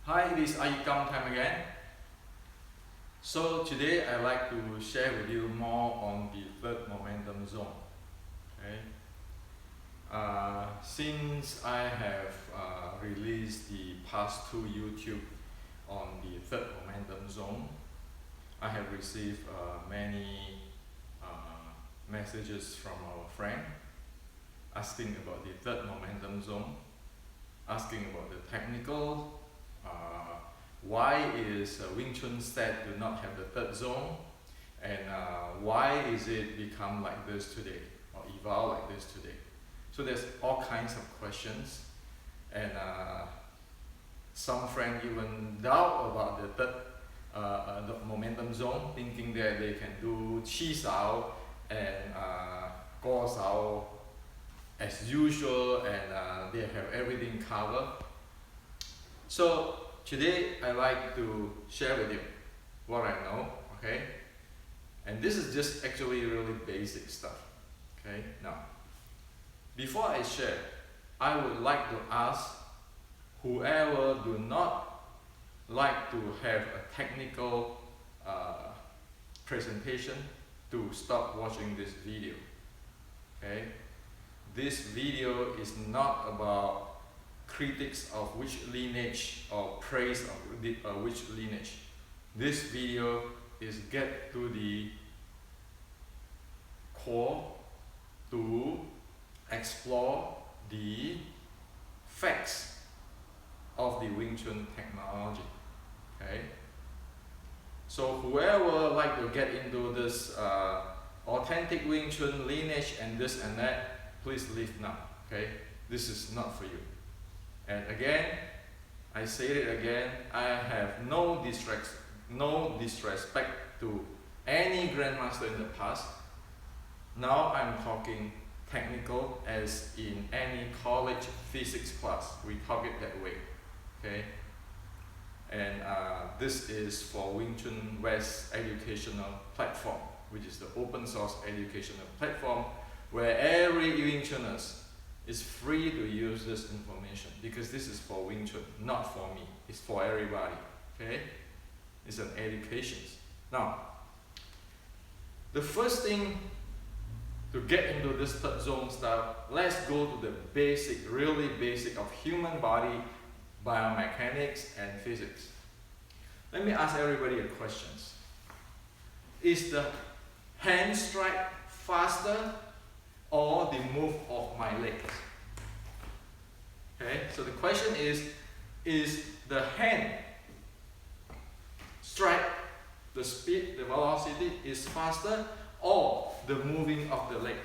Hi, it is iYikKam time again. So today I'd like to share with you more on the third momentum zone. Okay. Since I have released the past two YouTube on the third momentum zone, I have received many messages from our friend asking about the third momentum zone, asking about the technical, why is Wing Chun set to not have the third zone, and why is it become like this today or evolve like this today. So there's all kinds of questions, and some friends even doubt about the third the momentum zone, thinking that they can do chi sao and guo sao as usual, and they have everything covered. So today I like to share with you what I know, okay? And this is just actually really basic stuff, okay? Now, before I share, I would like to ask whoever do not like to have a technical presentation to stop watching this video, okay? This video is not about critics of which lineage or praise of which lineage. This video is get to the core to explore the facts of the Wing Chun technology. Okay. So whoever like to get into this authentic Wing Chun lineage and this and that, please leave now. Okay. This is not for you. And again, I say it again, I have no disrespect to any grandmaster in the past. Now I'm talking technical, as in any college physics class. We talk it that way, okay? And this is for Wing Chun West educational platform, which is the open source educational platform where every Wing Chuners is free to use this information, because this is for Wing Chun, not for me. It's for everybody, okay? It's an education. Now, the first thing to get into this third zone stuff, let's go to the basic, really basic of human body, biomechanics and physics. Let me ask everybody a question. Is the hand strike faster or the move of my legs? Okay, so the question is the hand strike, the speed, the velocity is faster, or the moving of the leg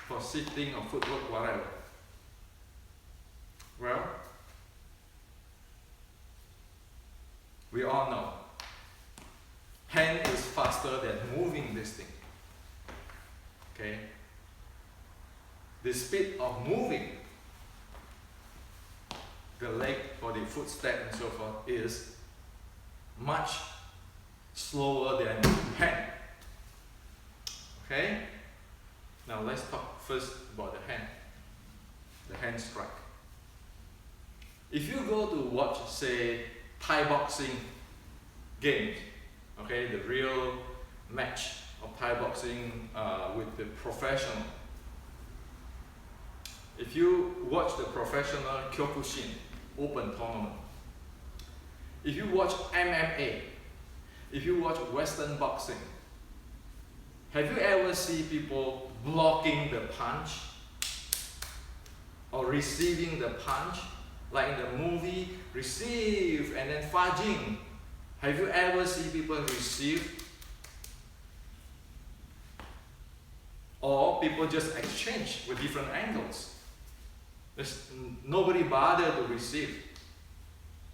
for sitting or footwork, whatever? Well, we all know hand is faster than moving this thing. Okay? The speed of moving the leg for the footstep and so forth is much slower than hand. Okay? Now let's talk first about the hand strike. If you go to watch, say, Thai boxing games, okay, the real match of Thai boxing with the professional. If you watch the professional Kyokushin open tournament, if you watch MMA, if you watch Western boxing, have you ever seen people blocking the punch or receiving the punch? Like in the movie, receive and then fajing. Have you ever seen people receive? Or people just exchange with different angles? Nobody bothered to receive.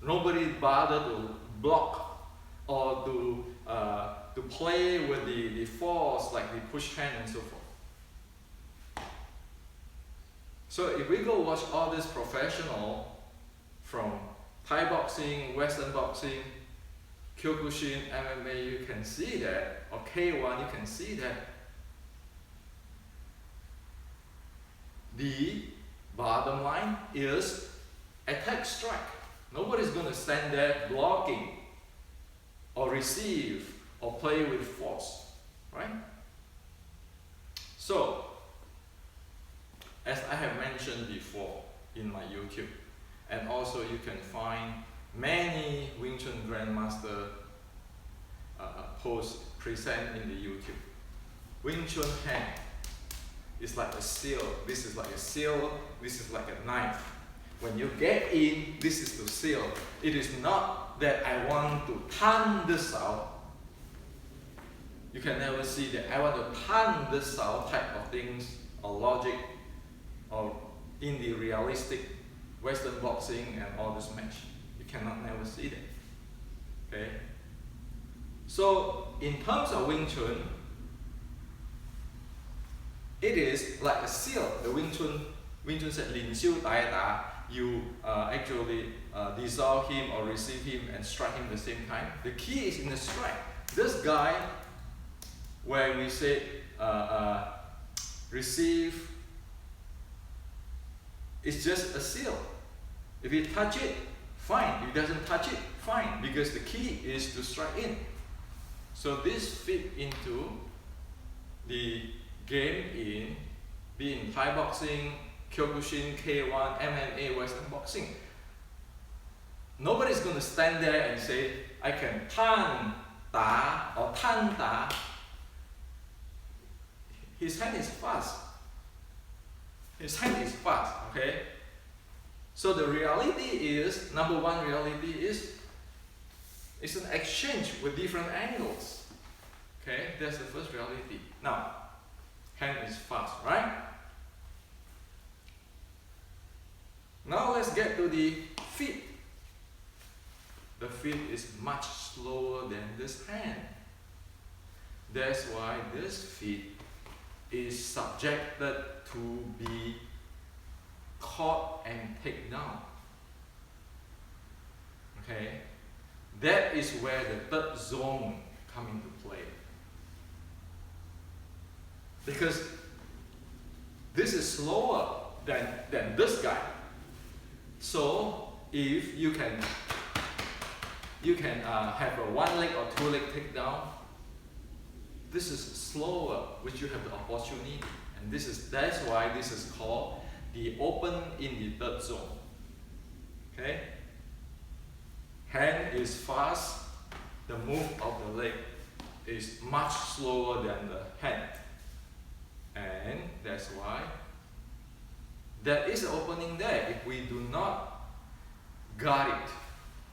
Nobody bothered to block or to play with the force, like the push hand and so forth. So if we go watch all this professional from Thai boxing, Western boxing, Kyokushin, MMA, you can see that, or K1, you can see that the bottom line is attack strike. Nobody's going to stand there blocking or receive or play with force, right? So, as I have mentioned before in my YouTube, and also you can find many Wing Chun Grandmaster posts present in the YouTube. Wing Chun hand is like a seal. This is like a seal. This is like a knife. When you get in, this is the seal. It is not that I want to tan this out. You can never see that I want to tan this out type of things or logic or in the realistic Western boxing and all this match. You cannot never see that. Okay? So in terms of Wing Chun, it is like a seal. The Wing Chun said, 連消打一打. You actually dissolve him or receive him and strike him at the same time. The key is in the strike. This guy, where we say receive, it's just a seal. If you touch it, fine. If he doesn't touch it, fine. Because the key is to strike in. So this fit into the game be in Thai boxing, Kyokushin, K1, MMA, Western boxing. Nobody's going to stand there and say, I can tan da or tan da. His hand is fast. His hand is fast, okay? So the reality is, number one reality is, it's an exchange with different angles. Okay, that's the first reality. Now, hand is fast, right? Now let's get to the feet. The feet is much slower than this hand. That's why this feet is subjected to be caught and taken down. Okay? That is where the third zone comes into play. Because this is slower than this guy. So if you can have a one leg or two leg takedown, this is slower, which you have the opportunity, and that's why this is called the open in the third zone. Okay? Hand is fast, the move of the leg is much slower than the hand. And that's why there is an opening there if we do not guard it.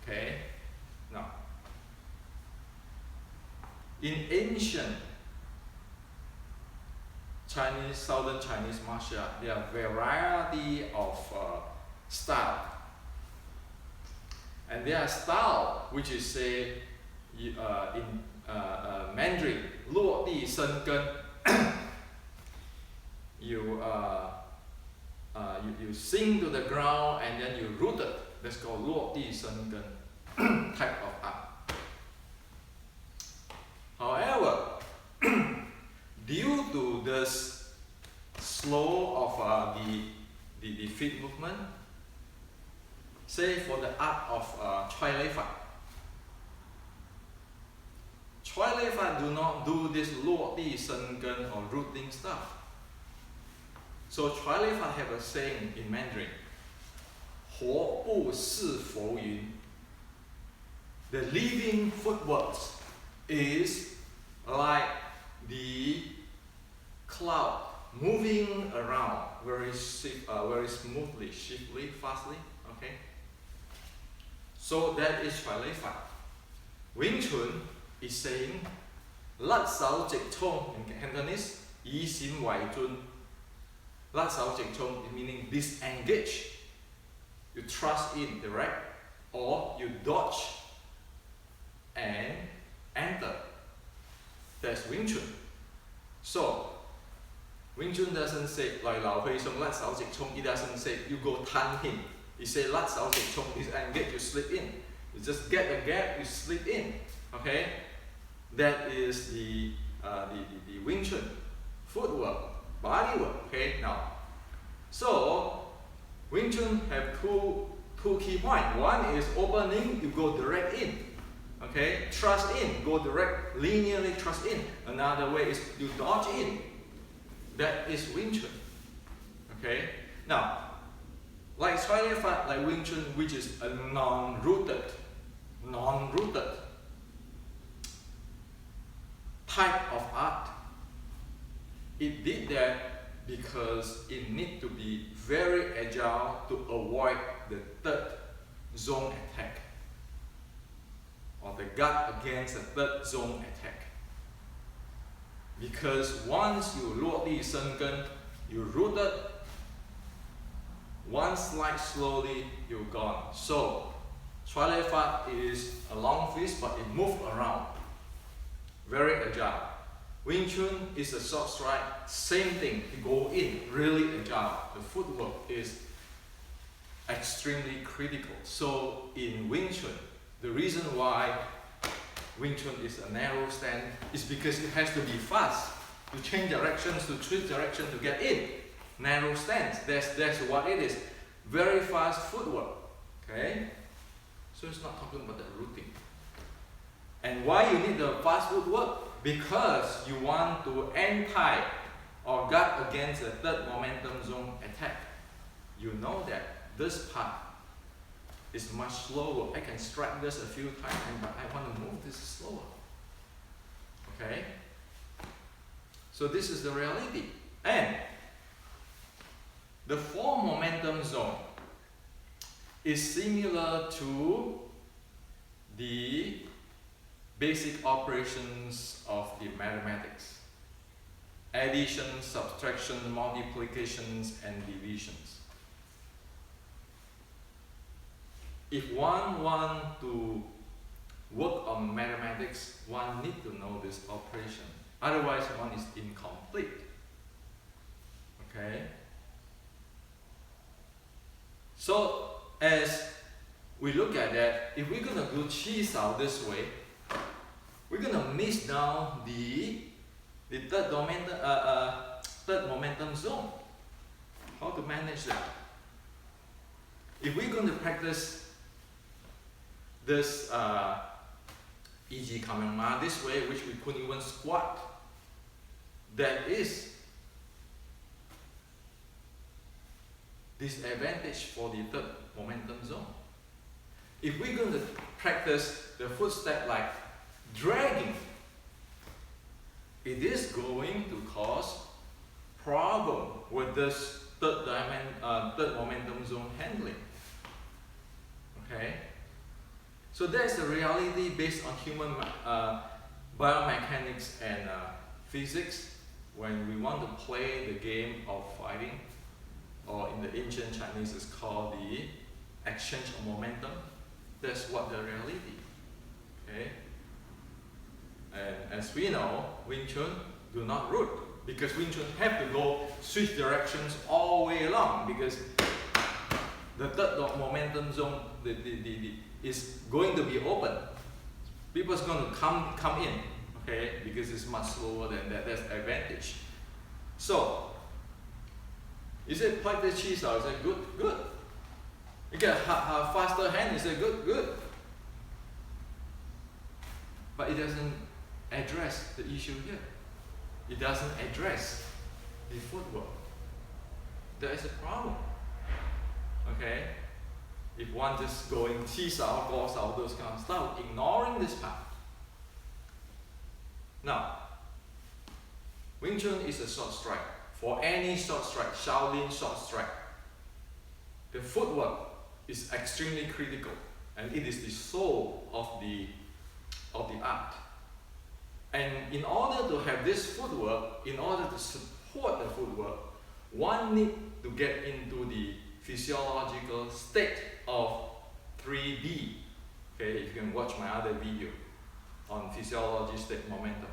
Okay? Now, in ancient Chinese, southern Chinese martial art, there are variety of style. And there are style which is say in Mandarin, 落地生根. You sink to the ground and then you root it. That's called 落地生根 type of art. However, due to this slow of the feet movement, say for the art of Choi Lei Fat. Choi Lei Fat do not do this 落地生根 or rooting stuff. So Choi Lei Fat have a saying in Mandarin, 活不是浮云. The living footworks is like the cloud moving around very smoothly, swiftly, fastly. Okay. So that is Choi Lei Fat. Wing Chun is saying, 甩手直衝 in Cantonese, 以閃為進. 甩手直衝 meaning disengage. You thrust in direct, or you dodge and enter. That's Wing Chun. So, Wing Chun doesn't say 來流去送甩手直衝. It doesn't say you go tan him. It says 甩手直衝, disengage, you slip in. You just get a gap, you slip in. Okay? That is the Wing Chun footwork, body work. Okay, now, so Wing Chun have two two key points. One is opening, you go direct in. Okay, thrust in, go direct, linearly thrust in. Another way is you dodge in. That is Wing Chun. Okay, now, like Wing Chun, which is a non-rooted type of art, it did that because it need to be very agile to avoid the third zone attack, or the guard against the third zone attack. Because once you 落地生根, you rooted, one slide slowly, you're gone. So, Twilight Fat is a long fist, but it moves around. Very agile. Wing Chun is a short strike, same thing, you go in, really agile. The footwork is extremely critical. So in Wing Chun, the reason why Wing Chun is a narrow stand is because it has to be fast, to change directions, to switch direction, to get in. Narrow stance, that's what it is. Very fast footwork, okay? So it's not talking about the routing. And why you need the fast footwork? Because you want to anti or guard against the third momentum zone attack. You know that this part is much slower. I can strike this a few times, but I want to move this slower. Okay? So this is the reality. And the four momentum zone is similar to the basic operations of the mathematics. Addition, subtraction, multiplications, and divisions. If one wants to work on mathematics, one needs to know this operation. Otherwise, one is incomplete. Okay? So, as we look at that, if we're going to do chi sao this way, we're going to miss down the third momentum zone. How to manage that? If we're going to practice this iYikKam this way, which we couldn't even squat, that is disadvantage for the third momentum zone. If we're going to practice the footstep like dragging, it is going to cause problem with this third momentum zone handling. Okay? So that's the reality based on human biomechanics and physics. When we want to play the game of fighting, or in the ancient Chinese it's called the exchange of momentum, that's what the reality. Okay? And as we know, Wing Chun do not root, because Wing Chun have to go switch directions all the way along, because the third momentum zone is going to be open. People's going to come in, okay, because it's much slower than that. That's advantage. So, is it practice chi sao? Is it good? Good. You get a faster hand. Is it good? Good. But it doesn't address the issue here. It doesn't address the footwork. There is a problem. Okay? If one just going chi sao, go sao, those kind of stuff, ignoring this part. Now, Wing Chun is a short strike. For any short strike, Shaolin short strike, the footwork is extremely critical, and it is the soul of the art. And in order to have this footwork, in order to support the footwork, one needs to get into the physiological state of 3D. Okay, you can watch my other video on physiology state momentum.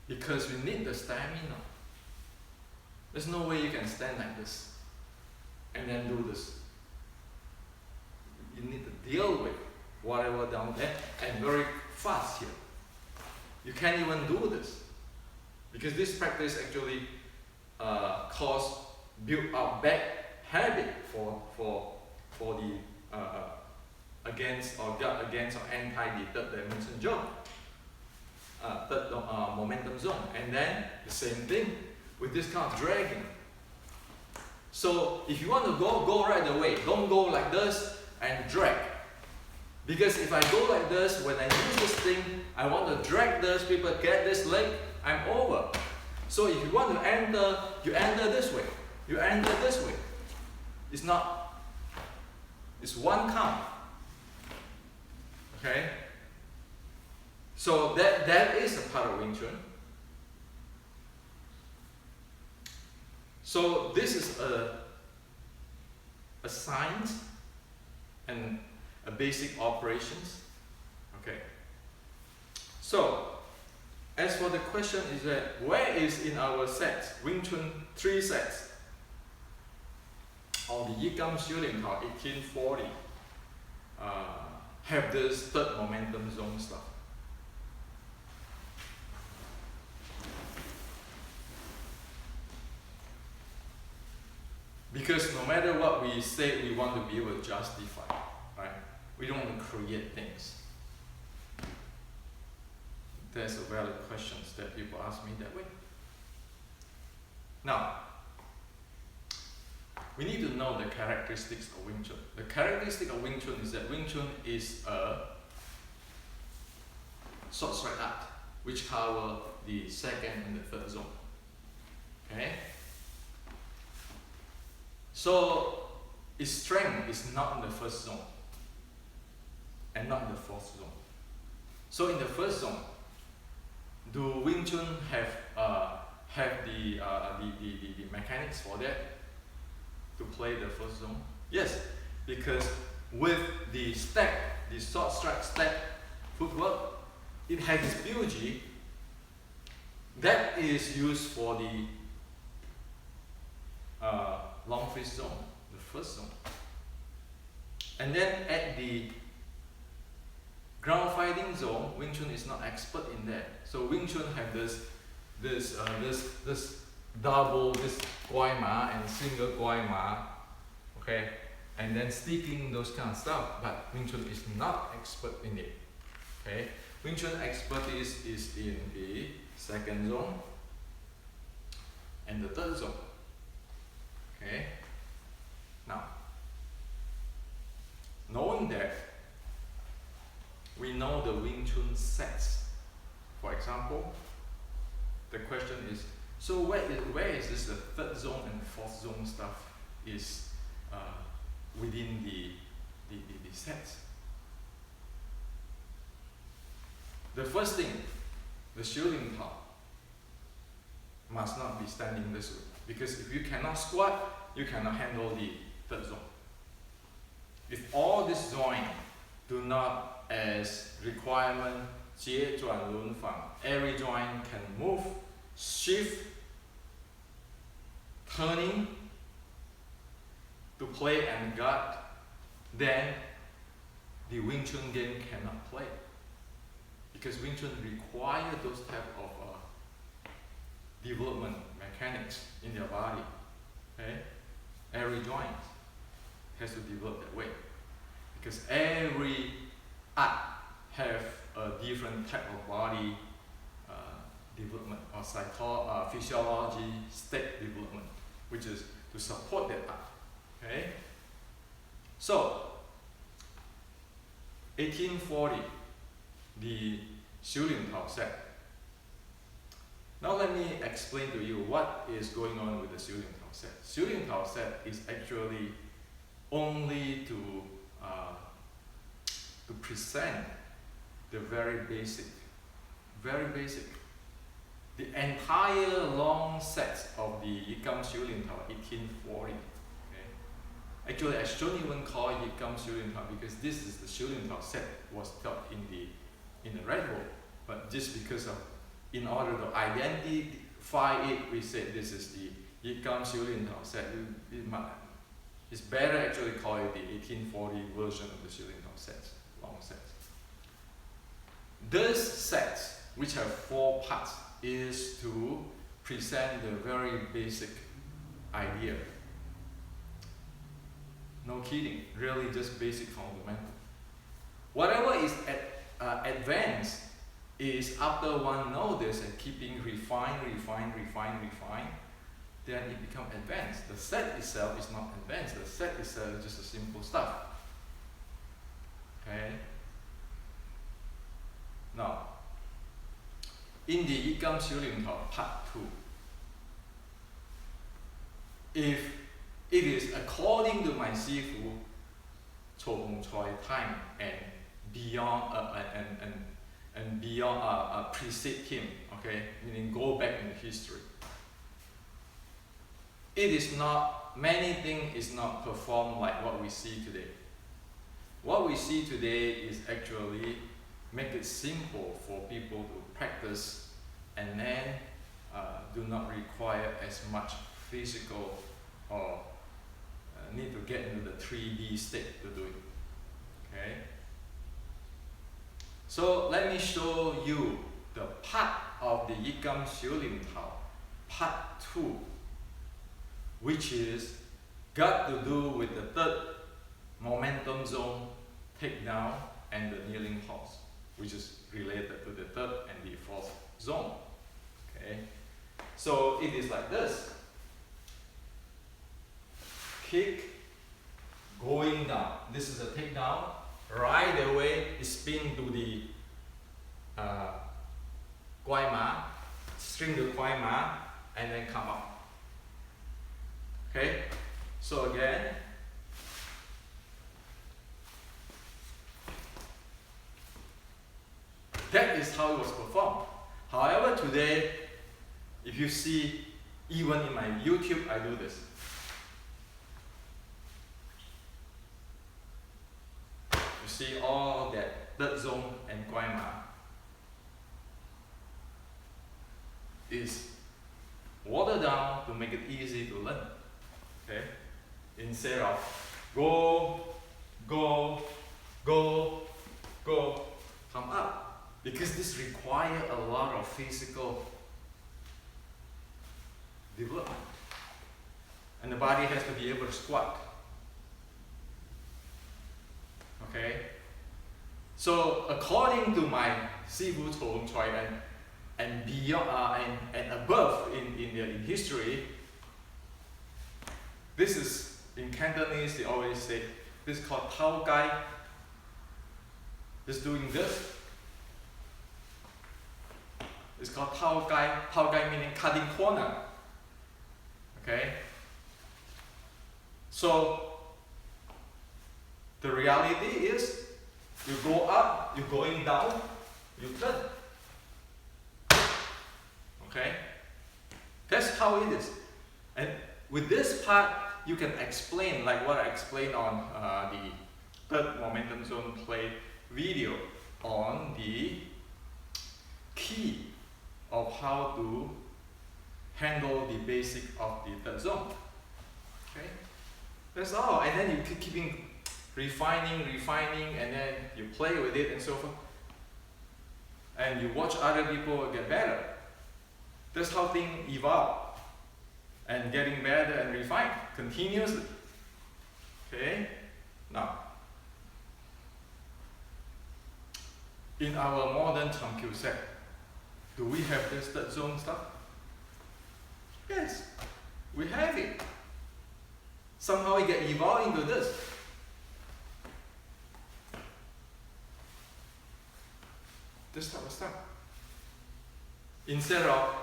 Because we need the stamina. There's no way you can stand like this and then do this. You need to deal with whatever down there, and very fast here. You can't even do this, because this practice actually build up back habit for the against or guard against or anti the third dimension zone, third momentum zone, and then the same thing with this kind of dragging. So if you want to go right away. Don't go like this and drag. Because if I go like this, when I use this thing, I want to drag this, people get this leg, I'm over. So if you want to enter, you enter this way. You enter this way. It's not, it's one count. Okay? So that is a part of Wing Chun. So this is a science and a basic operations. Okay. So as for the question is that where is in our sets, Wing Chun 3 sets of the iYikKam Shooting Tao 1840 have this third momentum zone stuff. Because no matter what we say, we want to be able to justify, right? We don't want to create things. That's a valid question that people ask me that way. Now, we need to know the characteristics of Wing Chun. The characteristic of Wing Chun is that Wing Chun is a sword strike art which cover the second and the third zone. Okay? So its strength is not in the first zone and not in the fourth zone. So in the first zone, do Wing Chun have the mechanics for that to play the first zone? Yes, because with the stack, the sword strike stack footwork, it has this BUG that is used for the long fist zone, the first zone. And then at the ground fighting zone, Wing Chun is not expert in that. So Wing Chun have this double, this guai ma and single guai ma, okay, and then sticking those kind of stuff. But Wing Chun is not expert in it. Okay, Wing Chun expertise is in the second zone and the third zone. Okay. Now, knowing that, we know the Wing Chun sets. For example, the question is, so where is this the third zone and fourth zone stuff is within the sets? The first thing, the shooting Tao must not be standing this way. Because if you cannot squat, you cannot handle the third zone. If all this joint do not as requirement, 接转轮反, every joint can move, shift, turning to play and guard, then the Wing Chun game cannot play. Because Wing Chun require those type of development mechanics in their body. Okay? Every joint has to develop that way. Because every art have a different type of body development or physiology state development, which is to support that art. Okay? So 1840, the shooting Tao set. Now let me explain to you what is going on with the shooting Tao set. Shooting Tao set is actually only to present the very basic. The entire long set of the iYikKam Shooting Tao 1840. Okay? Actually, I shouldn't even call it iYikKam Shooting Tao because this is the shooting Tao set was taught in the Red Bull. But just because of, in order to identify it, we said this is the iYikKam Shooting Tao set. It's better actually call it the 1840 version of the shooting Tao sets, long sets. This set, which have 4 parts, is to present the very basic idea. No kidding, really just basic fundamental. Whatever is advanced is after one knows this and keeping refine, then it becomes advanced. The set itself is not advanced. The set itself is just a simple stuff. Okay. Now, in the iYikKam Xiulim Tao Part 2, if it is according to my Sifu Cho Hong Choi time and beyond precede him, okay, meaning go back in history. It is not, many things is not performed like what we see today. What we see today is actually make it simple for people to practice and then do not require as much physical or need to get into the 3D state to do it. Okay? So let me show you the part of the iYikKam Xiulim Tao, part 2, which is got to do with the third momentum zone takedown and the kneeling horse, which is related to the third and the fourth zone. Okay, so it is like this: kick, going down. This is a takedown. Right away, it spin to the Guai Ma, string the Guai Ma, and then come up. Okay, so again, that is how it was performed. However, today, if you see, even in my YouTube, I do this. You see all that third zone and Guai Ma is watered down to make it easy to learn. Okay? Instead of go, go, go, go, come up. Because this requires a lot of physical development. And the body has to be able to squat. Okay? So according to my Sifu Cho Hong Choi and beyond and above in history, this is in Cantonese they always say this is called Tao Gai. Just doing this. It's called Tao Gai. Tao Gai meaning cutting corner. Okay? So the reality is you go up, you're going down, you turn. Okay? That's how it is. And with this part, you can explain like what I explained on the third momentum zone play video on the key of how to handle the basic of the third zone. Okay? That's all. And then you keep keeping refining, and then you play with it and so forth. And you watch other people get better. That's how things evolve. And getting better and refined continuously. Okay? Now, in our modern Changkyu set, do we have this third zone stuff? Yes, we have it. Somehow it get evolved into this. This type of stuff. Instead of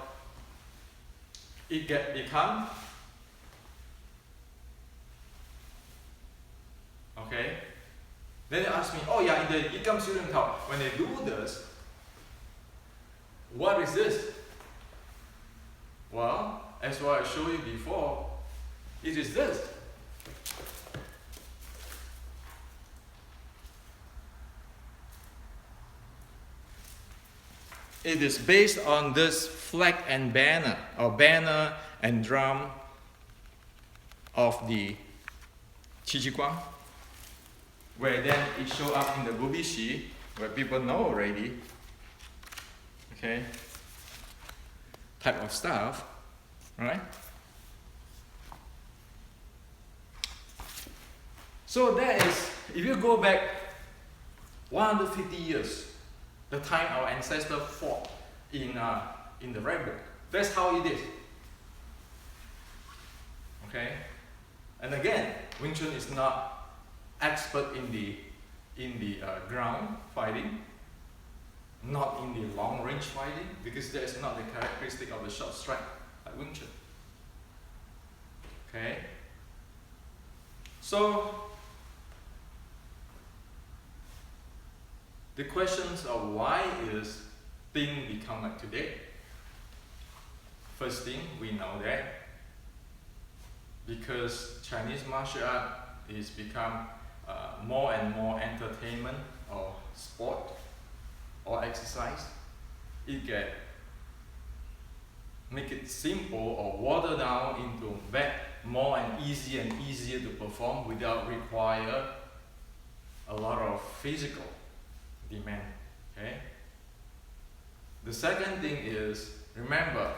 it become, okay? Then they ask me, oh yeah, in the iYikKam Xiulim Tao, when they do this, what is this? Well, as what I showed you before, it is this. It is based on this flag and banner, or banner and drum of the Qijiguang, where then it show up in the Bubishi, where people know already, okay, type of stuff, right? So that is, if you go back 150 years, the time our ancestors fought in the Red Book, that's how it is. Okay? And again, Wing Chun is not expert in the ground fighting, not in the long range fighting, because that is not the characteristic of the short strike like Wing Chun. Okay? So the questions of why is things become like today? First thing, we know that because Chinese martial art is become more and more entertainment or sport or exercise, it can make it simple or water down into more and easier to perform without require a lot of physical demand. Okay. The second thing is, remember,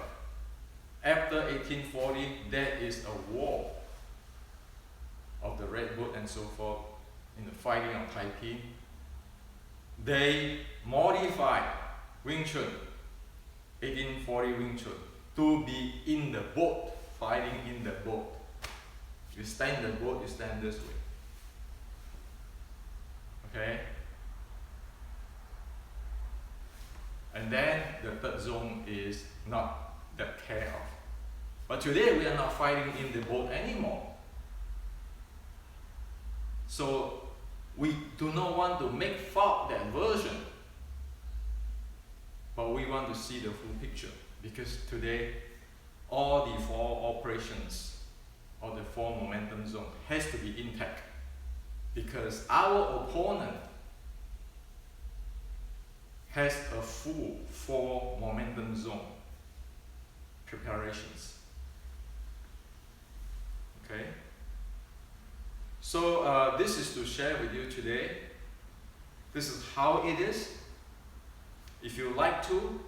after 1840, there is a war of the Red Book and so forth in the fighting of Taiping. They modified Wing Chun, 1840 Wing Chun, to be in the boat, fighting in the boat. You stand in the boat, you stand this way. Okay? And then the third zone is not that care of. But today we are not fighting in the boat anymore. So we do not want to make fault that version, but we want to see the full picture, because today all the 4 operations or the 4 momentum zone has to be intact, because our opponent has a full 4 momentum zone preparations. Okay? So this is to share with you today. This is how it is. If you like to,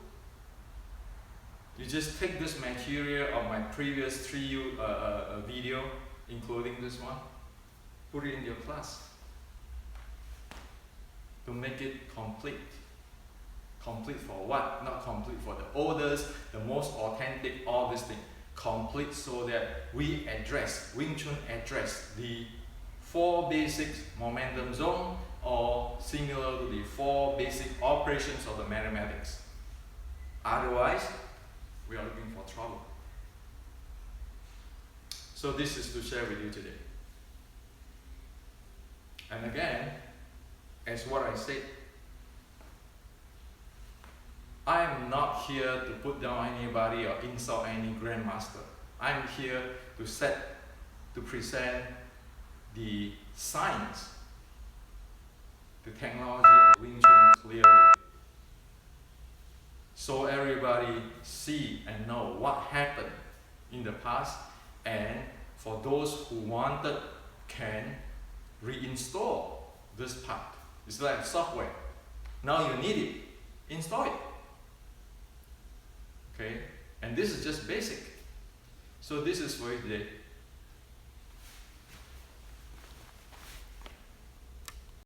you just take this material of my previous 3 video, including this one, put it in your class to make it complete. Complete for what? Not complete for the oldest, the most authentic, all these things. Complete so that we address, Wing Chun address the 4 basic momentum zone, or similar to the 4 basic operations of the mathematics. Otherwise, we are looking for trouble. So this is to share with you today. And again, as what I said, I am not here to put down anybody or insult any grandmaster. I am here to present the science, the technology of Wing Chun clearly, so everybody see and know what happened in the past, and for those who wanted can reinstall this part. It's like software. Now you need it, install it. Okay, and this is just basic. So this is for you today.